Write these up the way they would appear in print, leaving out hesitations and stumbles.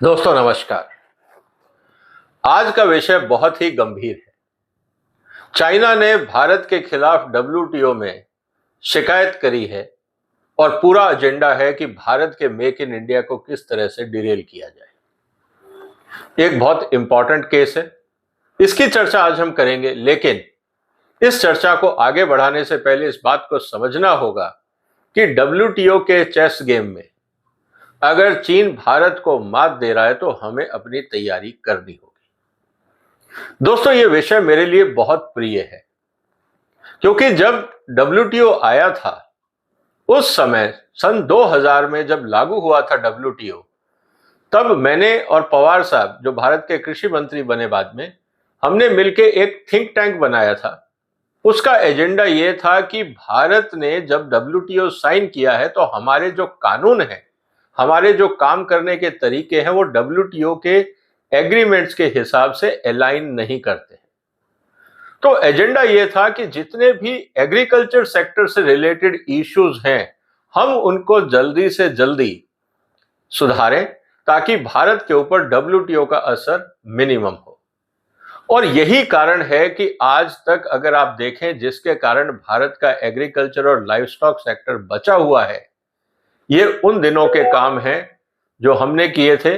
दोस्तों नमस्कार। आज का विषय बहुत ही गंभीर है। चाइना ने भारत के खिलाफ डब्ल्यूटीओ में शिकायत करी है और पूरा एजेंडा है कि भारत के मेक इन इंडिया को किस तरह से डिरेल किया जाए। एक बहुत इंपॉर्टेंट केस है, इसकी चर्चा आज हम करेंगे, लेकिन इस चर्चा को आगे बढ़ाने से पहले इस बात को समझना होगा कि डब्ल्यूटीओ के चेस गेम में अगर चीन भारत को मात दे रहा है तो हमें अपनी तैयारी करनी होगी। दोस्तों, यह विषय मेरे लिए बहुत प्रिय है क्योंकि जब डब्ल्यूटीओ आया था उस समय सन 2000 में जब लागू हुआ था डब्ल्यूटीओ, तब मैंने और पवार साहब जो भारत के कृषि मंत्री बने बाद में, हमने मिलकर एक थिंक टैंक बनाया था। उसका एजेंडा यह था कि भारत ने जब डब्ल्यूटीओ साइन किया है तो हमारे जो कानून हैं, हमारे जो काम करने के तरीके हैं, वो डब्ल्यूटीओ के एग्रीमेंट्स के हिसाब से अलाइन नहीं करते हैं। तो एजेंडा ये था कि जितने भी एग्रीकल्चर सेक्टर से रिलेटेड इश्यूज हैं, हम उनको जल्दी से जल्दी सुधारें ताकि भारत के ऊपर डब्ल्यूटीओ का असर मिनिमम हो। और यही कारण है कि आज तक अगर आप देखें, जिसके कारण भारत का एग्रीकल्चर और लाइवस्टॉक सेक्टर बचा हुआ है, ये उन दिनों के काम हैं जो हमने किए थे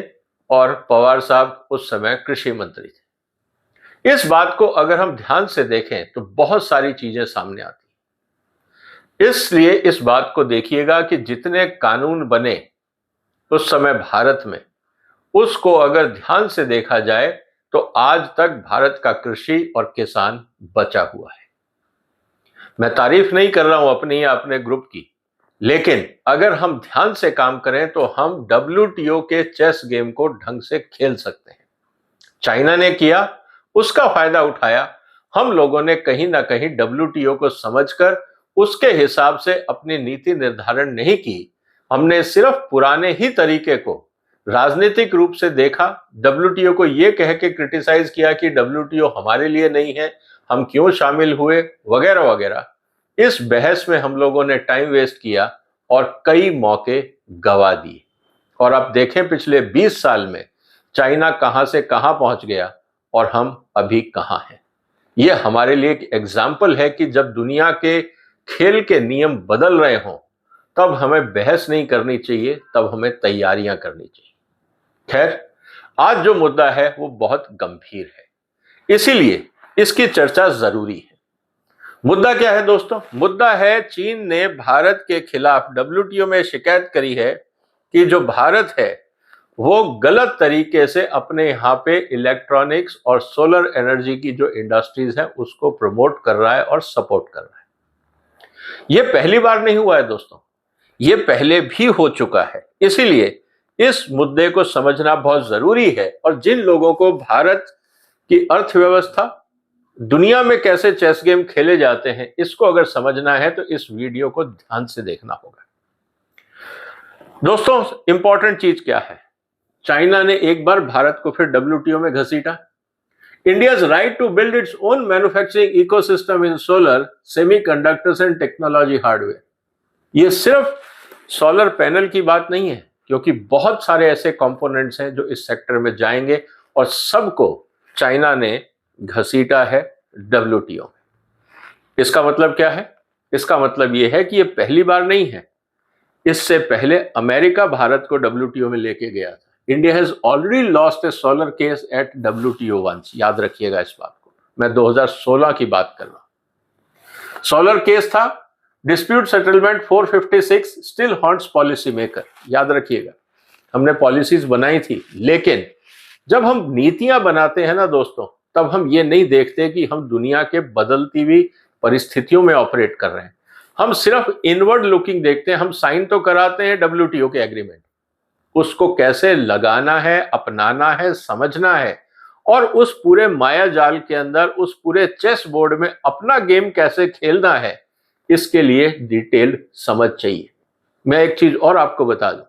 और पवार साहब उस समय कृषि मंत्री थे। इस बात को अगर हम ध्यान से देखें तो बहुत सारी चीजें सामने आती हैं। इसलिए इस बात को देखिएगा कि जितने कानून बने उस समय भारत में, उसको अगर ध्यान से देखा जाए तो आज तक भारत का कृषि और किसान बचा हुआ है। मैं तारीफ नहीं कर रहा हूं अपनी या अपने ग्रुप की, लेकिन अगर हम ध्यान से काम करें तो हम डब्ल्यूटीओ के चेस गेम को ढंग से खेल सकते हैं। चाइना ने किया, उसका फायदा उठाया। हम लोगों ने कहीं ना कहीं डब्ल्यूटीओ को समझकर उसके हिसाब से अपनी नीति निर्धारण नहीं की। हमने सिर्फ पुराने ही तरीके को राजनीतिक रूप से देखा, डब्ल्यूटीओ को यह कह के क्रिटिसाइज किया कि डब्ल्यूटीओ हमारे लिए नहीं है, हम क्यों शामिल हुए, वगैरह वगैरह। इस बहस में हम लोगों ने टाइम वेस्ट किया और कई मौके गवा दिए। और अब देखें पिछले 20 साल में चाइना कहां से कहां पहुंच गया और हम अभी कहां हैं। यह हमारे लिए एक एग्जाम्पल है कि जब दुनिया के खेल के नियम बदल रहे हों तब हमें बहस नहीं करनी चाहिए, तब हमें तैयारियां करनी चाहिए। खैर, आज जो मुद्दा है वो बहुत गंभीर है, इसीलिए इसकी चर्चा जरूरी है। मुद्दा क्या है दोस्तों? मुद्दा है चीन ने भारत के खिलाफ डब्ल्यूटीओ में शिकायत करी है कि जो भारत है वो गलत तरीके से अपने यहाँ पे इलेक्ट्रॉनिक्स और सोलर एनर्जी की जो इंडस्ट्रीज है उसको प्रमोट कर रहा है और सपोर्ट कर रहा है। ये पहली बार नहीं हुआ है दोस्तों, ये पहले भी हो चुका है। इसीलिए इस मुद्दे को समझना बहुत जरूरी है और जिन लोगों को भारत की अर्थव्यवस्था, दुनिया में कैसे चेस गेम खेले जाते हैं, इसको अगर समझना है तो इस वीडियो को ध्यान से देखना होगा। दोस्तों, इंपॉर्टेंट चीज क्या है? चाइना ने एक बार भारत को फिर डब्ल्यूटीओ में घसीटा। India's right to build its own manufacturing ecosystem in solar, semiconductors and technology hardware. ये सिर्फ सोलर पैनल की बात नहीं है, क्योंकि बहुत सारे ऐसे कंपोनेंट्स हैं जो इस सेक्टर में जाएंगे और सबको चाइना ने घसीटा है डब्ल्यूटीओ में। इसका मतलब क्या है? इसका मतलब यह है कि यह पहली बार नहीं है। इससे पहले अमेरिका भारत को डब्ल्यूटीओ में लेके गया था। India has already lost a solar case at WTO once. याद रखिएगा इस बात को, मैं 2016 की बात कर रहा हूं। सोलर केस था, dispute settlement 456 still haunts policy maker. याद रखिएगा, हमने पॉलिसीज बनाई थी, लेकिन जब हम नीतियां बनाते हैं ना दोस्तों, तब हम ये नहीं देखते कि हम दुनिया के बदलती हुई परिस्थितियों में ऑपरेट कर रहे हैं। हम सिर्फ इनवर्ड लुकिंग देखते हैं। हम साइन तो कराते हैं डब्ल्यूटीओ के एग्रीमेंट, उसको कैसे लगाना है, अपनाना है, समझना है और उस पूरे माया जाल के अंदर, उस पूरे चेस बोर्ड में अपना गेम कैसे खेलना है, इसके लिए डिटेल्ड समझ चाहिए। मैं एक चीज और आपको बता दूं,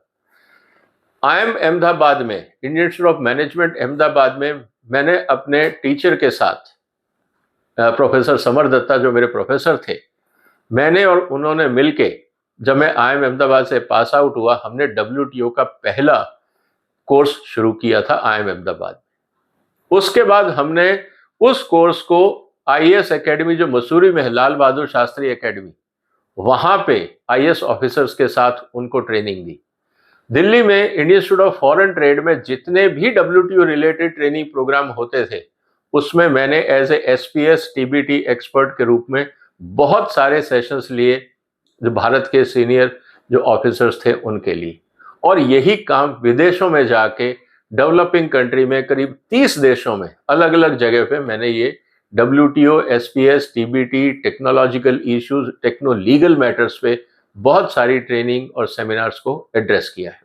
IIM अहमदाबाद में, Indian institute of management Ahmedabad में, मैंने अपने टीचर के साथ, प्रोफेसर समर दत्ता जो मेरे प्रोफेसर थे, मैंने और उन्होंने मिलके, जब मैं IIM अहमदाबाद से पास आउट हुआ, हमने डब्ल्यूटीओ का पहला कोर्स शुरू किया था IIM अहमदाबाद। उसके बाद हमने उस कोर्स को IAS एकेडमी जो मसूरी में है, लाल बहादुर शास्त्री एकेडमी, वहां पे IAS ऑफिसर्स के साथ उनको ट्रेनिंग दी। दिल्ली में Indian institute of foreign trade में जितने भी WTO रिलेटेड ट्रेनिंग प्रोग्राम होते थे, उसमें मैंने as a SPS TBT expert के रूप में बहुत सारे सेशंस लिए, जो भारत के सीनियर जो ऑफिसर्स थे उनके लिए। और यही काम विदेशों में जाके डेवलपिंग कंट्री में करीब 30 देशों में अलग अलग जगह पे मैंने ये WTO, SPS, TBT, technological issues, techno legal matters पे बहुत सारी ट्रेनिंग और सेमिनार्स को एड्रेस किया है।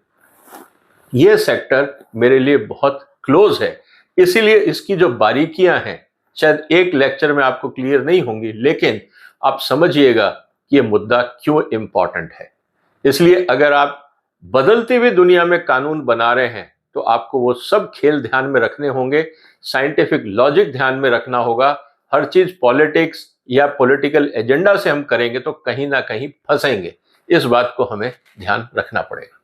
ये सेक्टर मेरे लिए बहुत क्लोज है, इसीलिए इसकी जो बारीकियां हैं शायद एक लेक्चर में आपको क्लियर नहीं होंगी, लेकिन आप समझिएगा कि ये मुद्दा क्यों इंपॉर्टेंट है। इसलिए अगर आप बदलती हुई दुनिया में कानून बना रहे हैं तो आपको वो सब खेल ध्यान में रखने होंगे, साइंटिफिक लॉजिक ध्यान में रखना होगा। हर चीज पॉलिटिक्स या पॉलिटिकल एजेंडा से हम करेंगे तो कहीं ना कहीं फंसेंगे। इस बात को हमें ध्यान रखना पड़ेगा।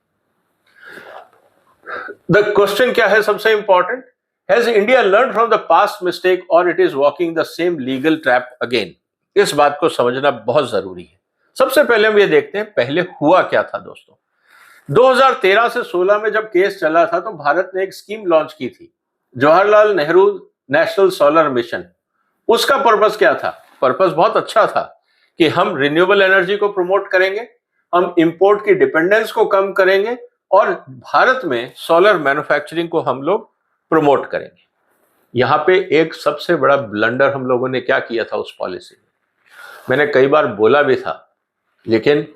द क्वेश्चन क्या है सबसे important, has India learn from the past mistake और it is walking the same legal trap again. इस बात को समझना बहुत जरूरी है। सबसे पहले हम ये देखते हैं पहले हुआ क्या था दोस्तों। 2013 से 16 में जब केस चला था तो भारत ने एक स्कीम लॉन्च की थी, Jawaharlal Nehru national solar mission. उसका पर्पस क्या था? पर्पस बहुत अच्छा था कि हम रिन्यूएबल एनर्जी को प्रमोट करेंगे, हम इंपोर्ट की डिपेंडेंस को कम करेंगे और भारत में सोलर मैन्युफैक्चरिंग को हम लोग प्रमोट करेंगे। यहां पे एक सबसे बड़ा ब्लंडर हम लोगों ने क्या किया था उस पॉलिसी में, मैंने कई बार बोला भी था, लेकिन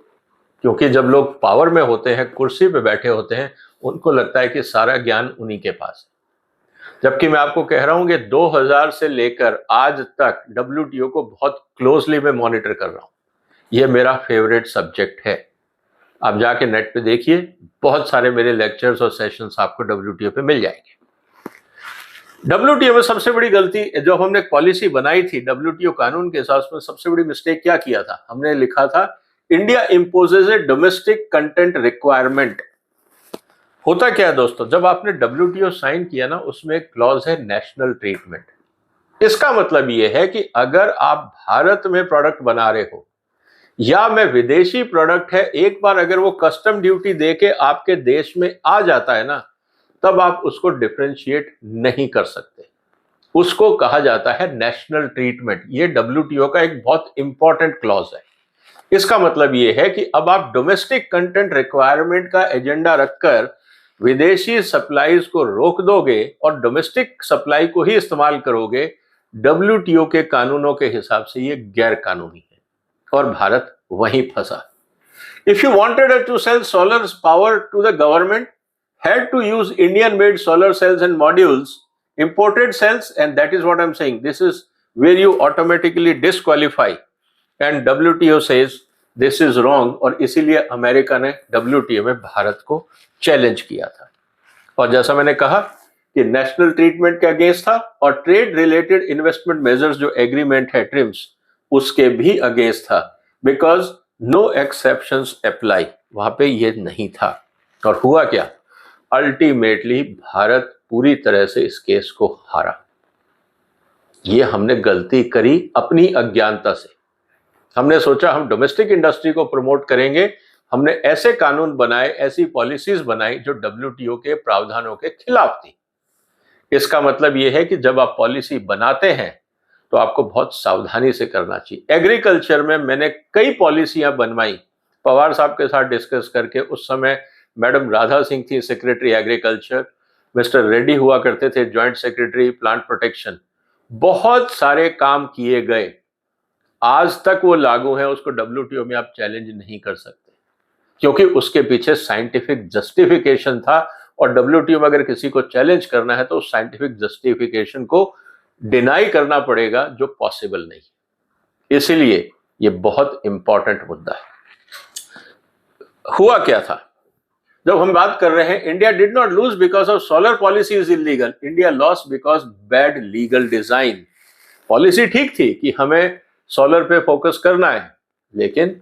क्योंकि जब लोग पावर में होते हैं, कुर्सी पे बैठे होते हैं, उनको लगता है कि सारा ज्ञान उन्हीं के पास है। जबकि मैं आपको कह रहा हूं कि 2000 से लेकर आज तक WTO को बहुत क्लोजली मैं मॉनिटर कर रहा हूं। यह मेरा फेवरेट सब्जेक्ट है। आप जाके नेट पे देखिए, बहुत सारे मेरे लेक्चर्स और सेशंस आपको WTO पे मिल जाएंगे। WTO में सबसे बड़ी गलती, जो हमने पॉलिसी बनाई थी WTO कानून के हिसाब से, सबसे बड़ी मिस्टेक क्या किया था? हमने लिखा था इंडिया इंपोजेज ए डोमेस्टिक कंटेंट रिक्वायरमेंट। होता क्या है दोस्तों, जब आपने WTO साइन किया ना, उसमें एक क्लॉज है नेशनल ट्रीटमेंट। इसका मतलब यह है कि अगर आप भारत में प्रोडक्ट बना रहे हो या में विदेशी प्रोडक्ट है, एक बार अगर वो कस्टम ड्यूटी देके आपके देश में आ जाता है ना, तब आप उसको डिफरेंशिएट नहीं कर सकते। उसको कहा जाता है नेशनल ट्रीटमेंट। ये WTO का एक बहुत इंपॉर्टेंट क्लॉज है। इसका मतलब ये है कि अब आप डोमेस्टिक कंटेंट रिक्वायरमेंट का एजेंडा रखकर विदेशी सप्लाईज को रोक दोगे और डोमेस्टिक सप्लाई को ही इस्तेमाल करोगे, WTO के कानूनों के हिसाब से ये गैर कानूनी है और भारत वहीं फंसा। If you wanted to sell solar power to the government, had to use Indian made solar cells and modules, imported cells, and that is what I'm saying. This is where you automatically disqualify, and WTO says this is wrong, और इसीलिए America ने WTO में भारत को challenge किया था। और जैसा मैंने कहा कि नेशनल ट्रीटमेंट के अगेंस्ट था और ट्रेड रिलेटेड इन्वेस्टमेंट मेजर्स जो एग्रीमेंट है ट्रिम्स, उसके भी अगेंस्ट था, बिकॉज नो एक्सेप्शंस अप्लाई, वहां पे ये नहीं था। और हुआ क्या, अल्टीमेटली भारत पूरी तरह से इस केस को हारा। ये हमने गलती करी अपनी अज्ञानता से। हमने सोचा हम डोमेस्टिक इंडस्ट्री को प्रमोट करेंगे, हमने ऐसे कानून बनाए, ऐसी पॉलिसीज बनाई जो WTO के प्रावधानों के खिलाफ थी। इसका मतलब यह है कि जब आप पॉलिसी बनाते हैं तो आपको बहुत सावधानी से करना चाहिए। एग्रीकल्चर में मैंने कई पॉलिसियां बनवाई, पवार साहब के साथ डिस्कस करके। उस समय मैडम राधा सिंह थी सेक्रेटरी एग्रीकल्चर, मिस्टर रेड्डी हुआ करते थे जॉइंट सेक्रेटरी प्लांट प्रोटेक्शन। बहुत सारे काम किए गए, आज तक वो लागू है। उसको WTO में आप चैलेंज नहीं कर सकते क्योंकि उसके पीछे साइंटिफिक जस्टिफिकेशन था, और WTO में अगर किसी को चैलेंज करना है तो साइंटिफिक जस्टिफिकेशन को डिनाई करना पड़ेगा, जो पॉसिबल नहीं। इसीलिए ये बहुत इंपॉर्टेंट मुद्दा है। हुआ क्या था, जब हम बात कर रहे हैं, India did not lose because of solar policy is illegal, India loss because bad legal design. Policy ठीक थी कि हमें सोलर पे फोकस करना है, लेकिन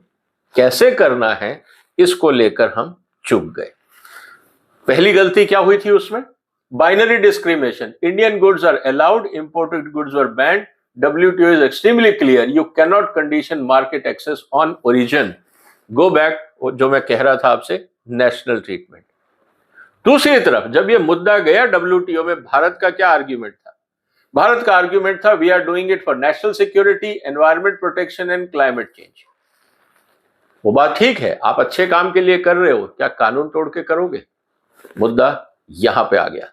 कैसे करना है इसको लेकर हम चूक गए। पहली गलती क्या हुई थी उसमें? Binary discrimination. Indian goods are allowed, imported goods were banned. WTO is extremely clear. You cannot condition market access on origin. Go back, जो मैं कह रहा था आपसे, नेशनल ट्रीटमेंट. दूसरी तरफ जब ये मुद्दा गया WTO में, भारत का क्या आर्ग्यूमेंट था? भारत का आर्ग्यूमेंट था, we are doing it for national security, environment protection and climate change. वो बात ठीक है, आप अच्छे काम के लिए कर रहे हो, क्या कानून तोड़ के करोगे? मुद्दा यहां पे आ गया था.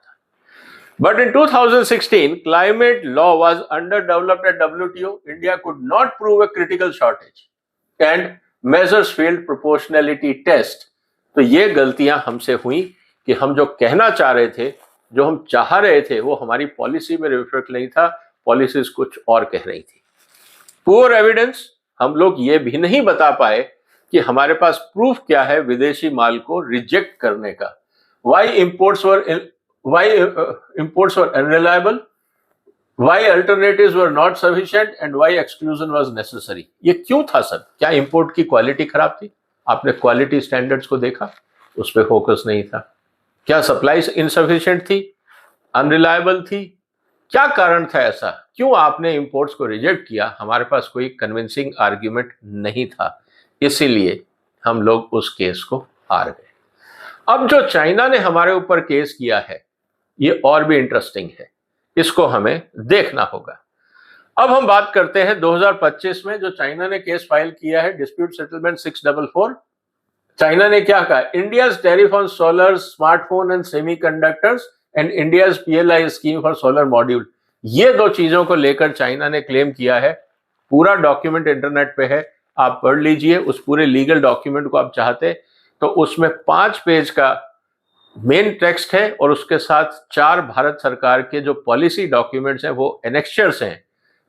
But in 2016, climate law was underdeveloped at WTO. India could not prove a critical shortage, and measures failed proportionality test. तो ये गलतियां हमसे हुई कि हम जो कहना चाह रहे थे, जो हम चाह रहे थे, वो हमारी पॉलिसी में रिफ्लेक्ट नहीं था. पॉलिसीज कुछ और कह रही थी. पुअर एविडेंस, हम लोग ये भी नहीं बता पाए कि हमारे पास प्रूफ क्या है विदेशी माल को रिजेक्ट करने का. Why imports were unreliable, why alternatives were not sufficient, and why exclusion was necessary. ये क्यों था सर? क्या इंपोर्ट की क्वालिटी खराब थी? आपने क्वालिटी स्टैंडर्ड्स को देखा? उस पर फोकस नहीं था. क्या सप्लाई इनसफिशिएंट थी, अनरिलायबल थी? क्या कारण था ऐसा? क्यों आपने इंपोर्ट्स को रिजेक्ट किया? हमारे पास कोई कन्विंसिंग आर्ग्यूमेंट नहीं था, इसीलिए हम लोग उस केस को हार गए. अब जो चाइना ने हमारे ऊपर केस किया है, ये और भी इंटरेस्टिंग है, इसको हमें देखना होगा. अब हम बात करते हैं 2025 में जो चाइना ने केस फाइल किया है, डिस्प्यूट सेटलमेंट 644. चाइना ने क्या कहा? India's tariff on solar, smartphone and semiconductors and India's PLI scheme for solar module. ये दो चीजों को लेकर चाइना ने क्लेम किया है. पूरा डॉक्यूमेंट इंटरनेट पे है, आप पढ़ लीजिए. उस पूरे लीगल डॉक्यूमेंट को आप चाहते तो उसमें 5 पेज का मेन टेक्स्ट है और उसके साथ 4 भारत सरकार के जो पॉलिसी डॉक्यूमेंट्स हैं, वो एनेक्चर्स हैं.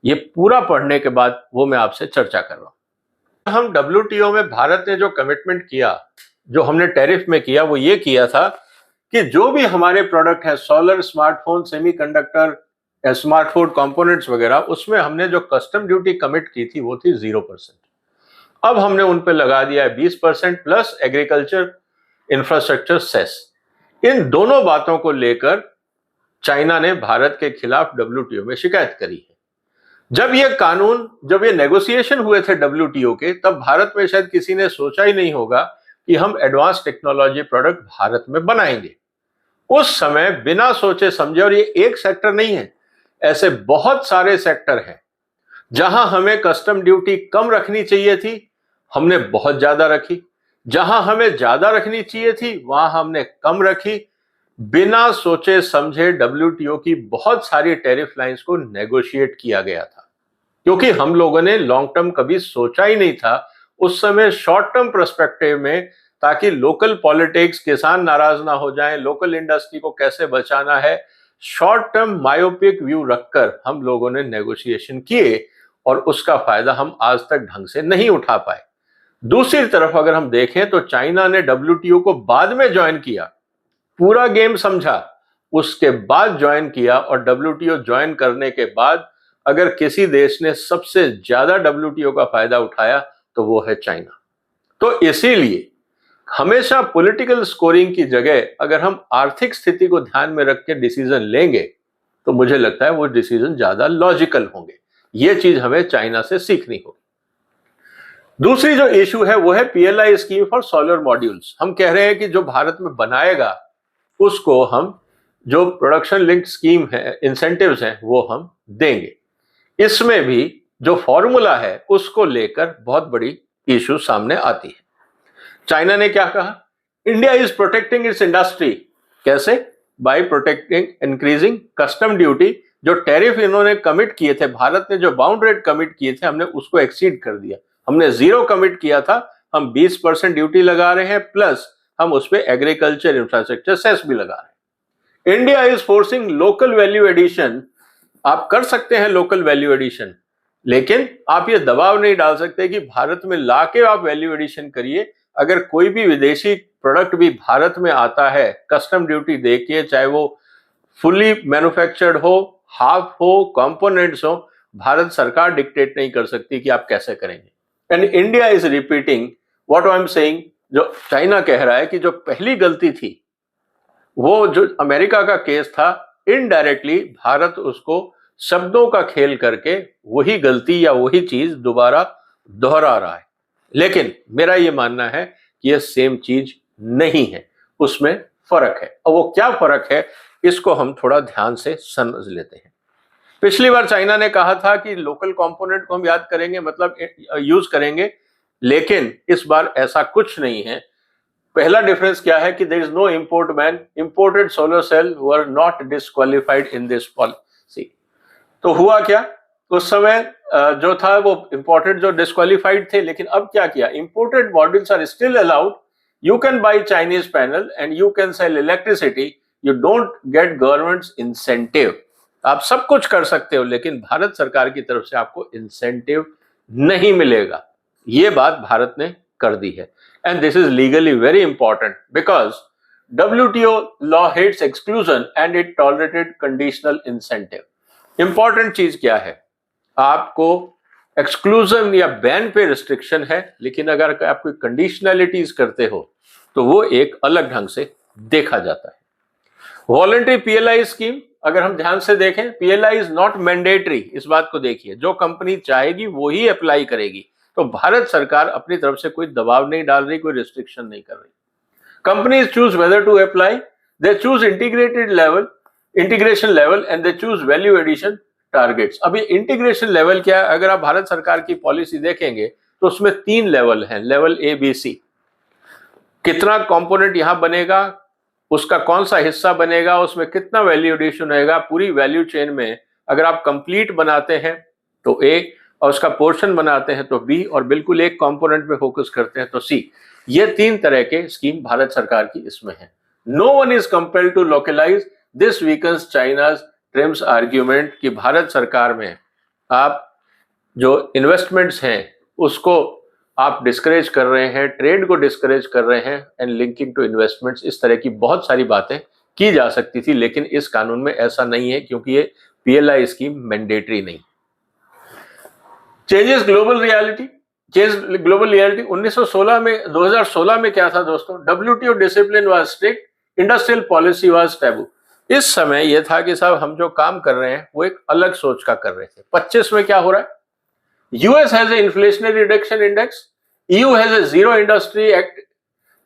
ये पूरा पढ़ने के बाद वो मैं आपसे चर्चा कर रहा हूं. हम WTO में भारत ने जो कमिटमेंट किया, जो हमने टैरिफ में किया, वो ये किया था कि जो भी हमारे प्रोडक्ट है, solar, smartphone, semiconductor, smartphone components वगैरह, उसमें हमने जो कस्टम ड्यूटी कमिट की थी वो थी 0%. अब हमने उन पे लगा दिया है 20% प्लस एग्रीकल्चर इंफ्रास्ट्रक्चर सेस. इन दोनों बातों को लेकर चाइना ने भारत के खिलाफ WTO में शिकायत करी है. जब ये नेगोशिएशन हुए थे WTO के, तब भारत में शायद किसी ने सोचा ही नहीं होगा कि हम एडवांस टेक्नोलॉजी प्रोडक्ट भारत में बनाएंगे. उस समय बिना सोचे समझे, और ये एक सेक्टर नहीं है, ऐसे बहुत सारे सेक्टर हैं जहां हमें कस्टम ड्यूटी कम रखनी चाहिए थी, हमने बहुत ज्यादा रखी. जहां हमें ज्यादा रखनी चाहिए थी, वहां हमने कम रखी. बिना सोचे समझे WTO की बहुत सारी टैरिफ लाइंस को नेगोशिएट किया गया था, क्योंकि हम लोगों ने लॉन्ग टर्म कभी सोचा ही नहीं था. उस समय शॉर्ट टर्म पर्सपेक्टिव में, ताकि लोकल पॉलिटिक्स, किसान नाराज ना हो जाएं, लोकल इंडस्ट्री को कैसे बचाना है, शॉर्ट टर्म मायोपिक व्यू रखकर हम लोगों ने नेगोशिएशन किए और उसका फायदा हम आज तक ढंग से नहीं उठा पाए. दूसरी तरफ अगर हम देखें तो चाइना ने WTO को बाद में ज्वाइन किया, पूरा गेम समझा, उसके बाद ज्वाइन किया. और WTO ज्वाइन करने के बाद अगर किसी देश ने सबसे ज्यादा WTO का फायदा उठाया तो वो है चाइना. तो इसीलिए हमेशा पॉलिटिकल स्कोरिंग की जगह अगर हम आर्थिक स्थिति को ध्यान में रख के डिसीजन लेंगे तो मुझे लगता है वो डिसीजन ज्यादा लॉजिकल होंगे. ये चीज हमें चाइना से सीखनी होगी. दूसरी जो इशू है वो है PLI scheme for solar modules. हम कह रहे हैं कि जो भारत में बनाएगा उसको हम जो प्रोडक्शन लिंक्ड स्कीम है, इंसेंटिव्स हैं, वो हम देंगे. इसमें भी जो फॉर्मूला है उसको लेकर बहुत बड़ी इशू सामने आती है. चाइना ने क्या कहा? India is protecting its industry. कैसे? By protecting increasing custom duty. जो टैरिफ इन्होंने कमिट किए थे, भारत ने जो बाउंड रेट कमिट किए थे, हमने उसको एक्सीड कर दिया. हमने 0 कमिट किया था, हम 20% ड्यूटी लगा रहे हैं, प्लस हम उस पर एग्रीकल्चर इंफ्रास्ट्रक्चर सेस भी लगा रहे हैं. India is forcing local value addition. आप कर सकते हैं लोकल वैल्यू एडिशन, लेकिन आप ये दबाव नहीं डाल सकते कि भारत में लाके आप वैल्यू एडिशन करिए. अगर कोई भी विदेशी प्रोडक्ट भी भारत में आता है कस्टम ड्यूटी देके, चाहे वो फुली मैन्युफैक्चर्ड हो, हाफ हो, कंपोनेंट्स हो, भारत सरकार डिक्टेट नहीं कर सकती कि आप कैसे करेंगे. And India is repeating what I am saying. जो चाइना कह रहा है कि जो पहली गलती थी वो जो अमेरिका का केस था, इनडायरेक्टली भारत उसको शब्दों का खेल करके वही गलती या वही चीज दोबारा दोहरा रहा है। लेकिन मेरा ये मानना है कि यह सेम चीज नहीं है, उसमें फर्क है। और वो क्या फर्क है, इसको हम थोड़ा ध्यान से समझ लेते हैं। पिछली बार चाइना ने कहा था कि लोकल कंपोनेंट को हम याद करेंगे, मतलब यूज करेंगे, लेकिन इस बार ऐसा कुछ नहीं है। पहला डिफरेंस क्या है कि there is no import ban, imported solar cell were not disqualified in this policy. तो हुआ क्या, उस समय जो था वो इंपोर्टेड जो डिस्क्वालिफाइड थे, लेकिन अब क्या किया, imported modules are still allowed, you can buy Chinese panel and you can sell electricity, you don't get government incentive. आप सब कुछ कर सकते हो, लेकिन भारत सरकार की तरफ से आपको इंसेंटिव नहीं मिलेगा। ये बात भारत ने कर दी है, and this is legally very important because WTO law hates exclusion and it tolerated conditional incentive. Important चीज क्या है, आपको एक्सक्लूजन या बैन पे रिस्ट्रिक्शन है, लेकिन अगर आप कोई कंडीशनैलिटीज करते हो तो वो एक अलग ढंग से देखा जाता है। वॉलंटरी PLI स्कीम, अगर हम ध्यान से देखें, PLI इज नॉट मैंडेटरी। इस बात को देखिए, जो कंपनी चाहेगी वो ही अप्लाई करेगी। तो भारत सरकार अपनी तरफ से कोई दबाव नहीं डाल रही, कोई रिस्ट्रिक्शन नहीं कर रही। Companies choose whether to apply, they choose integration level and they choose value addition targets. अभी इंटीग्रेशन लेवल क्या है, अगर आप भारत सरकार की पॉलिसी देखेंगे तो उसमें 3 लेवल हैं, लेवल ABC। कितना कंपोनेंट यहां बनेगा, उसका कौन सा हिस्सा बनेगा, उसमें कितना वैल्यू एडिशन होगा, पूरी वैल्यू चेन में अगर आप कंप्लीट बनाते हैं तो A, और उसका पोर्शन बनाते हैं तो B, और बिल्कुल एक कंपोनेंट पे फोकस करते हैं तो C। ये 3 तरह के स्कीम भारत सरकार की इसमें है। No one is compelled to localise, this weakens China's TRIMs argument कि भारत सरकार में आप जो इन्वेस्टमेंट्स हैं उसको आप डिस्करेज कर रहे हैं, ट्रेड को डिस्करेज कर रहे हैं, एंड लिंकिंग टू इन्वेस्टमेंट्स, इस तरह की बहुत सारी बातें की जा सकती थी, लेकिन इस कानून में ऐसा नहीं है क्योंकि ये PLI स्कीम मैंडेटरी नहीं। चेंजेस ग्लोबल रियलिटी, 1916 में 2016 में क्या था दोस्तों, WTO discipline was strict, industrial policy was taboo. इस समय यह था कि साहब हम जो काम कर रहे हैं वो एक अलग सोच का कर रहे थे। 25 में क्या हो रहा है, US has an inflationary reduction index, EU has a zero industry act,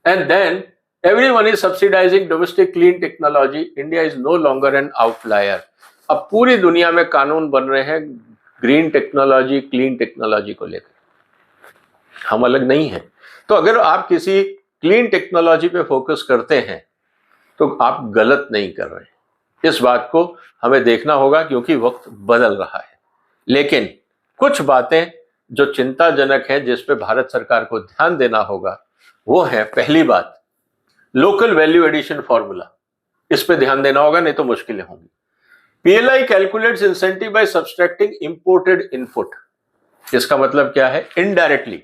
and then everyone is subsidizing domestic clean technology. India is no longer an outlier. अब पूरी दुनिया में कानून बन रहे हैं ग्रीन टेक्नोलॉजी, क्लीन टेक्नोलॉजी को लेकर, हम अलग नहीं हैं। तो अगर आप किसी क्लीन टेक्नोलॉजी पे फोकस करते हैं तो आप गलत नहीं कर रहे हैं। इस बात को हमें देखना होगा क्योंकि वक्त बदल रहा है। लेकिन कुछ बातें जो चिंताजनक है, जिस पे भारत सरकार को ध्यान देना होगा, वो है पहली बात, लोकल वैल्यू एडिशन फॉर्मूला। इस पे ध्यान देना होगा, नहीं तो मुश्किलें होंगी। PLI calculates incentive by subtracting imported input. इसका मतलब क्या है, इनडायरेक्टली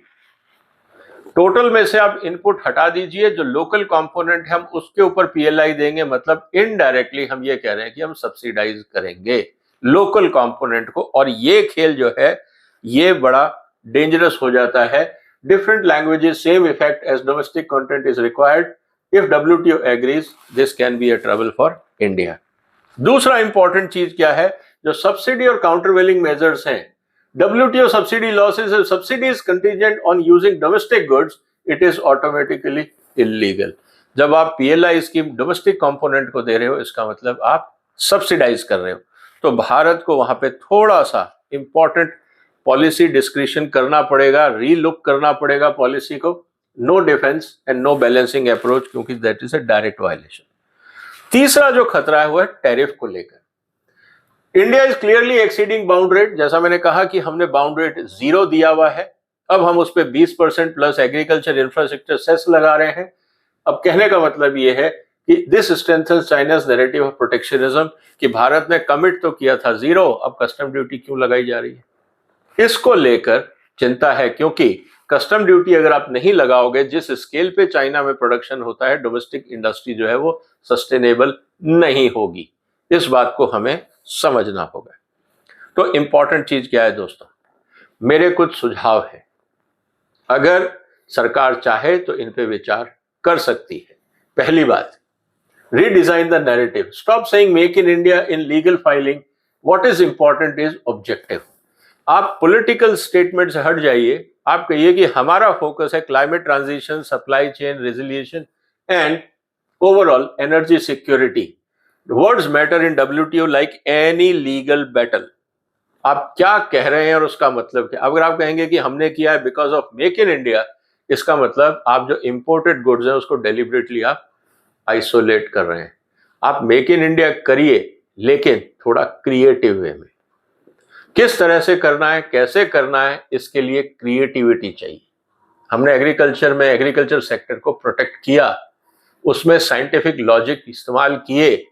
टोटल में से आप इनपुट हटा दीजिए, जो लोकल कंपोनेंट है हम उसके ऊपर PLI देंगे, मतलब इनडायरेक्टली हम ये कह रहे हैं कि हम सब्सिडाइज करेंगे लोकल कंपोनेंट को। और ये खेल जो है ये बड़ा डेंजरस हो जाता है। Different languages same effect as domestic content is required, if WTO agrees this can be a trouble for India. दूसरा इंपॉर्टेंट चीज क्या है, जो सब्सिडी और काउंटरवेलिंग मेजर्स हैं, WTO subsidy laws is if subsidy is contingent on using domestic goods, it is automatically illegal. जब आप PLI scheme domestic component को दे रहे हो, इसका मतलब आप सब्सिडाइज कर रहे हो। तो भारत को वहां पे थोड़ा सा इंपॉर्टेंट पॉलिसी डिस्क्रिशन करना पड़ेगा, रीलुक करना पड़ेगा पॉलिसी को। No defence and no balancing approach, क्योंकि that is a direct violation. तीसरा जो खतरा है वो है टैरिफ को लेकर। India is clearly exceeding bound rate. जैसा मैंने कहा कि हमने बाउंड रेट 0 दिया हुआ है, अब हम उस पर 20% प्लस एग्रीकल्चर इंफ्रास्ट्रक्चर सेस लगा रहे हैं। अब कहने का मतलब ये है कि this strengthens China's narrative of protectionism, कि भारत ने कमिट तो किया था 0, अब कस्टम ड्यूटी क्यों लगाई जा रही है, इसको लेकर चिंता है। क्योंकि कस्टम ड्यूटी अगर आप नहीं लगाओगे, जिस स्केल पे चाइना में प्रोडक्शन होता है, डोमेस्टिक इंडस्ट्री जो है वो सस्टेनेबल नहीं होगी। इस बात को हमें समझना होगा। तो इंपॉर्टेंट चीज क्या है दोस्तों, मेरे कुछ सुझाव है। अगर सरकार चाहे तो इन पे विचार कर सकती है। पहली बात, redesign the narrative. Stop saying make in India in legal filing. What is important is objective. आप पॉलिटिकल स्टेटमेंट से हट जाइए, आप कहिए कि हमारा फोकस है climate transition, supply chain resilience and overall energy security. Words matter in WTO like any legal battle. आप क्या कह रहे हैं और उसका मतलब क्या. अगर आप कहेंगे कि हमने किया है because of make in India, इसका मतलब आप जो इंपोर्टेड गुड्स हैं उसको डेलिबरेटली आप आइसोलेट कर रहे हैं. आप मेक इन इंडिया करिए, लेकिन थोड़ा क्रिएटिव वे में. किस तरह से करना है, कैसे करना है, इसके लिए क्रिएटिविटी चाहिए. हमने एग्रीकल्चर सेक्टर को प्रोटेक्ट किया, उसमें साइंटिफिक लॉजिक इस्तेमाल किए,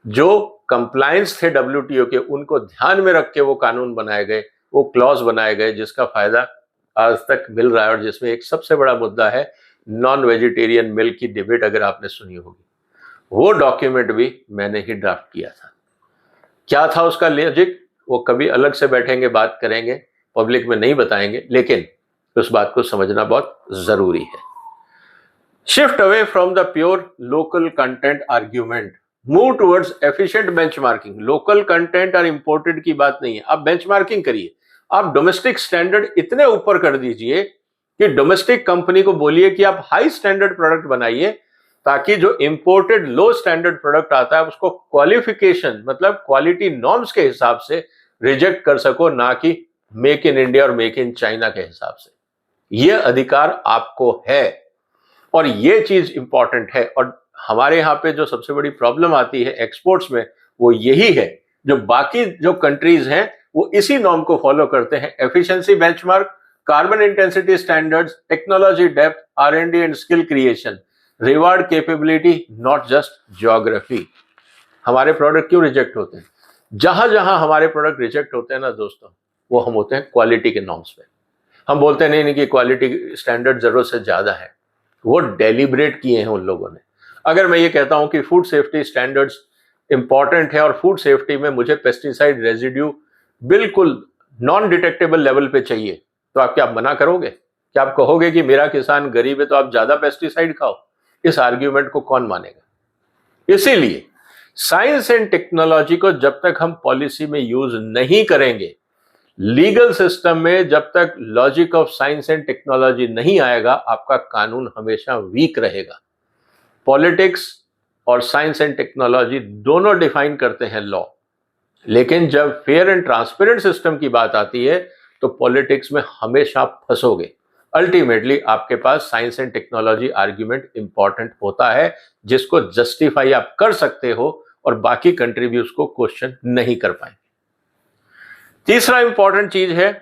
जो कंप्लायंस थे WTO के उनको ध्यान में रख के वो कानून बनाए गए, वो क्लॉज बनाए गए, जिसका फायदा आज तक मिल रहा है. और जिसमें एक सबसे बड़ा मुद्दा है नॉन वेजिटेरियन मिल्क की डिबेट, अगर आपने सुनी होगी. वो डॉक्यूमेंट भी मैंने ही ड्राफ्ट किया था. क्या था उसका लॉजिक, वो कभी अलग से बैठेंगे, बात करेंगे, पब्लिक में नहीं बताएंगे, लेकिन उस बात को समझना बहुत जरूरी है. Shift away from the pure local content argument, move towards efficient benchmarking. Local content और इंपोर्टेड की बात नहीं है, आप बेंचमार्किंग करिए. आप डोमेस्टिक स्टैंडर्ड इतने ऊपर कर दीजिए कि डोमेस्टिक कंपनी को बोलिए कि आप हाई स्टैंडर्ड प्रोडक्ट बनाइए, ताकि जो इंपोर्टेड लो स्टैंडर्ड प्रोडक्ट आता है उसको क्वालिफिकेशन मतलब क्वालिटी नॉर्म्स के हिसाब से रिजेक्ट कर सको, ना कि मेक इन इंडिया और मेक इन चाइना के हिसाब से. यह अधिकार आपको है और ये चीज इंपॉर्टेंट है. और हमारे यहाँ पे जो सबसे बड़ी प्रॉब्लम आती है एक्सपोर्ट्स में, वो यही है. जो बाकी जो कंट्रीज हैं वो इसी नॉर्म को फॉलो करते हैं. Efficiency benchmark, carbon intensity standards, technology depth, R&D and skill creation, reward capability, not just geography. हमारे प्रोडक्ट क्यों रिजेक्ट होते हैं? जहां जहां हमारे प्रोडक्ट रिजेक्ट होते हैं ना दोस्तों, वो हम होते हैं क्वालिटी के नॉर्म्स पे. हम बोलते हैं नहीं कि क्वालिटी स्टैंडर्ड जरूरत से ज्यादा है. वो डेलिब्रेट किए हैं उन लोगों ने. अगर मैं ये कहता हूं कि फूड सेफ्टी स्टैंडर्ड्स इंपॉर्टेंट है और फूड सेफ्टी में मुझे पेस्टिसाइड रेजिड्यू बिल्कुल नॉन डिटेक्टेबल लेवल पे चाहिए, तो आप क्या मना करोगे? क्या आप कहोगे कि मेरा किसान गरीब है तो आप ज्यादा पेस्टिसाइड खाओ? इस आर्ग्यूमेंट को कौन मानेगा? इसीलिए साइंस एंड टेक्नोलॉजी को जब तक हम पॉलिसी में यूज नहीं करेंगे, लीगल सिस्टम में जब तक logic of science and technology नहीं आएगा, आपका कानून हमेशा वीक रहेगा. पॉलिटिक्स और साइंस एंड टेक्नोलॉजी दोनों डिफाइन करते हैं लॉ, लेकिन जब फेयर एंड ट्रांसपेरेंट सिस्टम की बात आती है तो पॉलिटिक्स में हमेशा फंसोगे. अल्टीमेटली आपके पास science and technology argument important होता है, जिसको जस्टिफाई आप कर सकते हो और बाकी कंट्री भी उसको क्वेश्चन नहीं कर पाएंगे. तीसरा इंपॉर्टेंट चीज है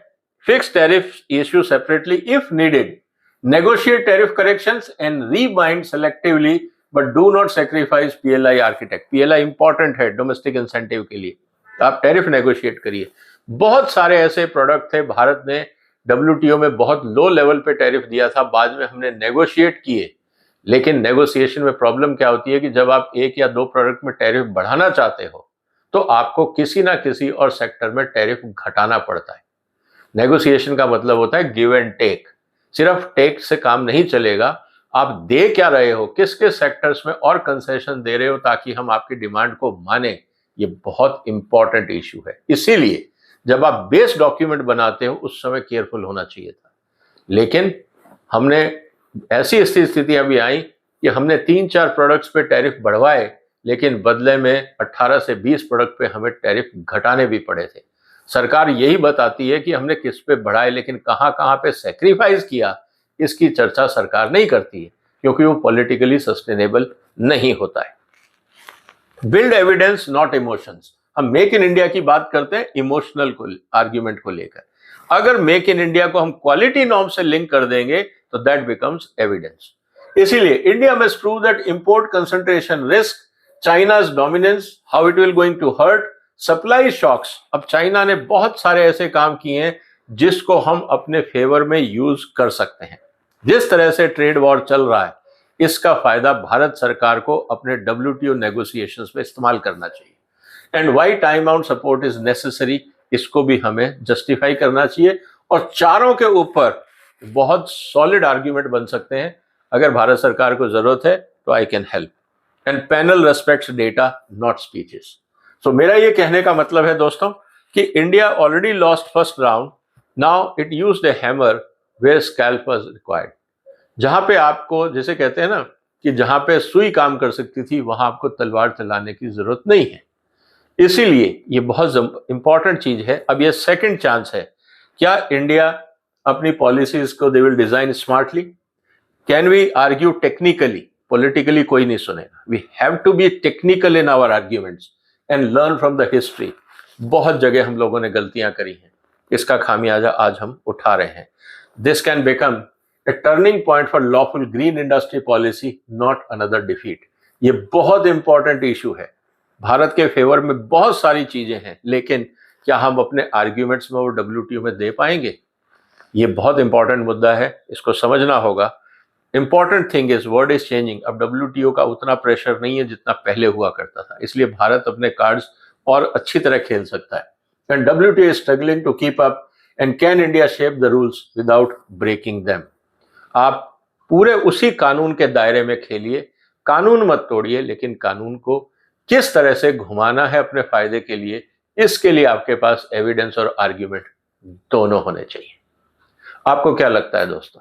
fix tariff issue separately if needed, negotiate tariff corrections and rebind selectively but do not sacrifice PLI architect. PLI important है डोमेस्टिक इंसेंटिव के लिए. आप टैरिफ नेगोशिएट करिए. बहुत सारे ऐसे प्रोडक्ट थे, भारत ने WTO में बहुत लो लेवल पे टैरिफ दिया था, बाद में हमने नेगोशिएट किए. लेकिन नेगोशिएशन में प्रॉब्लम क्या होती है कि जब आप एक या दो प्रोडक्ट में टैरिफ बढ़ाना चाहते हो तो आपको किसी ना किसी और सेक्टर में टैरिफ घटाना पड़ता है. नेगोशिएशन का मतलब होता है गिव एंड टेक. सिर्फ टेक से काम नहीं चलेगा. आप दे क्या रहे हो, किस किस सेक्टर्स में और कंसेशन दे रहे हो ताकि हम आपकी डिमांड को माने. ये बहुत इंपॉर्टेंट इश्यू है. इसीलिए जब आप बेस डॉक्यूमेंट बनाते हो उस समय केयरफुल होना चाहिए था. लेकिन हमने ऐसी स्थितियां भी आई कि हमने 3-4 प्रोडक्ट्स पे टैरिफ बढ़वाए, लेकिन बदले में 18 से 20 प्रोडक्ट पे हमें टैरिफ घटाने भी पड़े थे. सरकार यही बताती है कि हमने किस पे बढ़ाए, लेकिन कहां कहां पे सैक्रिफाइस किया इसकी चर्चा सरकार नहीं करती है, क्योंकि वो पॉलिटिकली सस्टेनेबल नहीं होता है. Build evidence not emotions. हम मेक इन इंडिया की बात करते हैं इमोशनल को आर्ग्यूमेंट को लेकर. अगर मेक इन इंडिया को हम क्वालिटी नॉर्म से लिंक कर देंगे तो दैट बिकम्स एविडेंस. इसीलिए India must prove that import concentration risk, China's dominance, how it will going to hurt, supply shocks. अब चाइना ने बहुत सारे ऐसे काम किए हैं जिसको हम अपने फेवर में यूज कर सकते हैं. जिस तरह से ट्रेड वॉर चल रहा है, इसका फायदा भारत सरकार को अपने WTO नेगोशिएशंस में इस्तेमाल करना चाहिए. And why time out support is necessary, इसको भी हमें जस्टिफाई करना चाहिए. और चारों के ऊपर बहुत सॉलिड आर्ग्यूमेंट बन सकते हैं. अगर भारत सरकार को जरूरत है तो I can help. And panel respects data not speeches. So मेरा ये कहने का मतलब है दोस्तों कि India already lost first round, now it used a hammer where scalp was required. जहां पे आपको, जैसे कहते हैं ना कि जहां पे सुई काम कर सकती थी वहां आपको तलवार चलाने की जरूरत नहीं है। इसीलिए ये बहुत इंपॉर्टेंट चीज है। अब ये सेकंड चांस है, क्या इंडिया अपनी पॉलिसीज को they will design smartly, can we argue technically, politically कोई नहीं सुनेगा। We have to be technical in our arguments and learn from the history. बहुत जगह हम लोगों ने गलतियां करी हैं, इसका खामियाजा आज हम उठा रहे हैं। This can become a turning point for lawful green industry policy, not another defeat. ये बहुत इंपॉर्टेंट इशू है। भारत के फेवर में बहुत सारी चीजें हैं, लेकिन क्या हम अपने आर्ग्यूमेंट्स में वो WTO में दे पाएंगे? ये बहुत इंपॉर्टेंट मुद्दा है, इसको समझना होगा। Important thing is world is changing. अब WTO का उतना प्रेशर नहीं है जितना पहले हुआ करता था, इसलिए भारत अपने कार्ड्स और अच्छी तरह खेल सकता है। And WTO is struggling to keep up, and can India shape the rules without breaking them. आप पूरे उसी कानून के दायरे में खेलिए, कानून मत तोड़िए, लेकिन कानून को किस तरह से घुमाना है अपने फायदे के लिए, इसके लिए आपके पास एविडेंस और आर्ग्यूमेंट दोनों होने चाहिए। आपको क्या लगता है दोस्तों,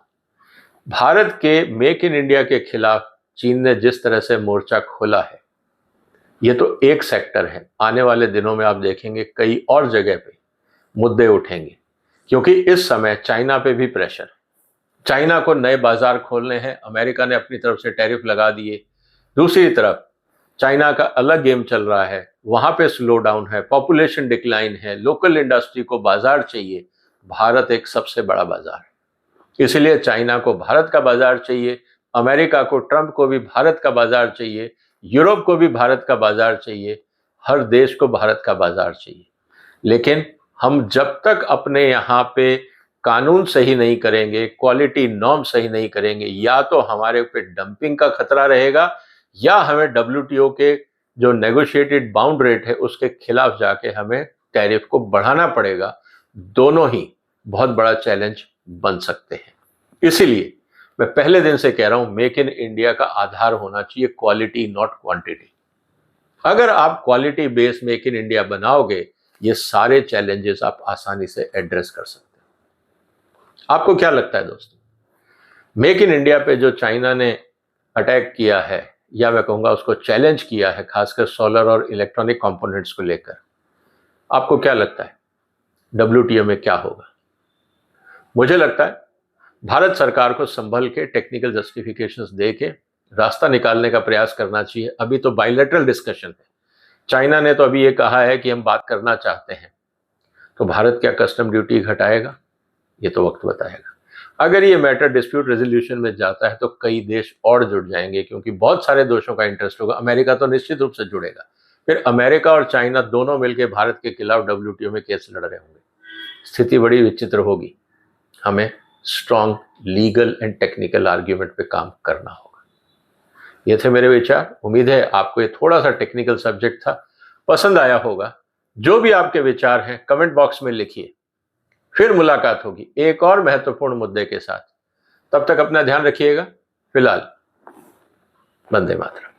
भारत के मेक इन इंडिया के खिलाफ चीन ने जिस तरह से मोर्चा खोला है, ये तो एक सेक्टर है। आने वाले दिनों में आप देखेंगे कई और जगह पे मुद्दे उठेंगे, क्योंकि इस समय चाइना पे भी प्रेशर है। चाइना को नए बाजार खोलने हैं, अमेरिका ने अपनी तरफ से टैरिफ लगा दिए। दूसरी तरफ चाइना का अलग गेम चल रहा है, वहां पे स्लो डाउन है, पॉपुलेशन डिक्लाइन है, लोकल इंडस्ट्री को बाजार चाहिए। भारत एक सबसे बड़ा बाजार है, इसलिए चाइना को भारत का बाजार चाहिए, अमेरिका को, ट्रंप को भी भारत का बाजार चाहिए, यूरोप को भी भारत का बाजार चाहिए, हर देश को भारत का बाजार चाहिए। लेकिन हम जब तक अपने यहाँ पे कानून सही नहीं करेंगे, क्वालिटी नॉर्म सही नहीं करेंगे, या तो हमारे ऊपर डंपिंग का खतरा रहेगा, या हमें WTO के जो नेगोशिएटेड बाउंड रेट है उसके खिलाफ जाके हमें टैरिफ को बढ़ाना पड़ेगा। दोनों ही बहुत बड़ा चैलेंज बन सकते हैं। इसीलिए मैं पहले दिन से कह रहा हूं, मेक इन इंडिया का आधार होना चाहिए क्वालिटी, नॉट क्वांटिटी। अगर आप quality base make in India बनाओगे, ये सारे चैलेंजेस आप आसानी से एड्रेस कर सकते हैं। आपको क्या लगता है दोस्तों, मेक इन इंडिया पे जो चाइना ने अटैक किया है, या मैं कहूंगा उसको चैलेंज किया है, खासकर सोलर और इलेक्ट्रॉनिक कंपोनेंट्स को लेकर, आपको क्या लगता है WTO में क्या होगा? मुझे लगता है भारत सरकार को संभल के टेक्निकल जस्टिफिकेशंस दे के रास्ता निकालने का प्रयास करना चाहिए। अभी तो बायलैटरल डिस्कशन है, चाइना ने तो अभी ये कहा है कि हम बात करना चाहते हैं, तो भारत क्या कस्टम ड्यूटी घटाएगा? ये तो वक्त बताएगा। अगर ये मैटर डिस्प्यूट रेजोल्यूशन में जाता है तो कई देश और जुड़ जाएंगे, क्योंकि बहुत सारे देशों का इंटरेस्ट होगा। अमेरिका तो निश्चित रूप से जुड़ेगा। फिर अमेरिका और चाइना दोनों मिलकर भारत के खिलाफ WTO में केस लड़ रहे होंगे। स्थिति बड़ी विचित्र होगी। हमें strong legal and technical argument पे काम करना होगा। ये थे मेरे विचार। उम्मीद है आपको ये थोड़ा सा टेक्निकल सब्जेक्ट था, पसंद आया होगा। जो भी आपके विचार हैं कमेंट बॉक्स में लिखिए। फिर मुलाकात होगी एक और महत्वपूर्ण मुद्दे के साथ। तब तक अपना ध्यान रखिएगा। फिलहाल वंदे मातरम।